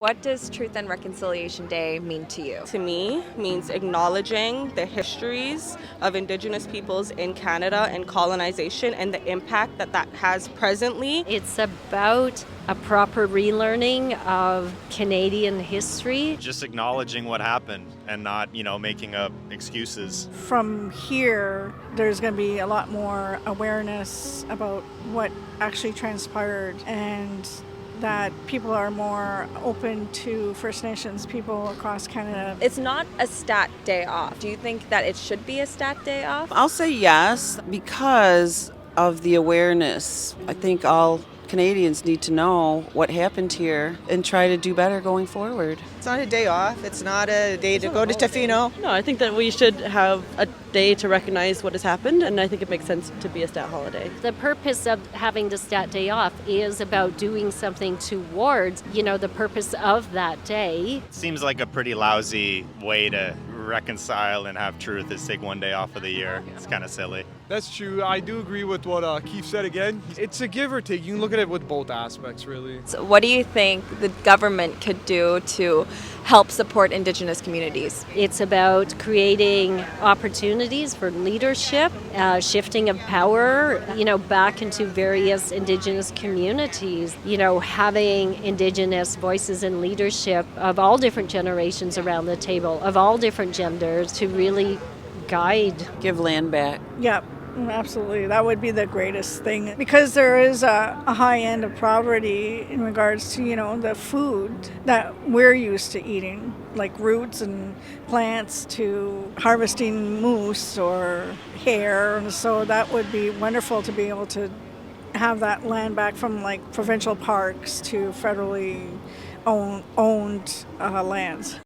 What does Truth and Reconciliation Day mean to you? To me, means acknowledging the histories of Indigenous peoples in Canada and colonization and the impact that that has presently. It's about a proper relearning of Canadian history. Just acknowledging what happened and not, making up excuses. From here, there's going to be a lot more awareness about what actually transpired, and that people are more open to First Nations people across Canada. It's not a stat day off. Do you think that it should be a stat day off? I'll say yes because of the awareness. I think all Canadians need to know what happened here and try to do better going forward. It's not a day off. It's not a day to go to Tofino. No, I think that we should have a day to recognize what has happened, and I think it makes sense to be a stat holiday. The purpose of having the stat day off is about doing something towards, the purpose of that day. It seems like a pretty lousy way to reconcile and have truth is take one day off of the year. It's kind of silly. That's true. I do agree with what Keith said again. It's a give or take. You can look at it with both aspects, really. So what do you think the government could do to help support Indigenous communities? It's about creating opportunities for leadership, shifting of power, back into various Indigenous communities, having Indigenous voices and leadership of all different generations around the table, of all different genders, to really guide. Give land back. Yep, absolutely. That would be the greatest thing, because there is a high end of poverty in regards to, the food that we're used to eating, like roots and plants, to harvesting moose or hare. So that would be wonderful to be able to have that land back from like provincial parks to federally owned lands.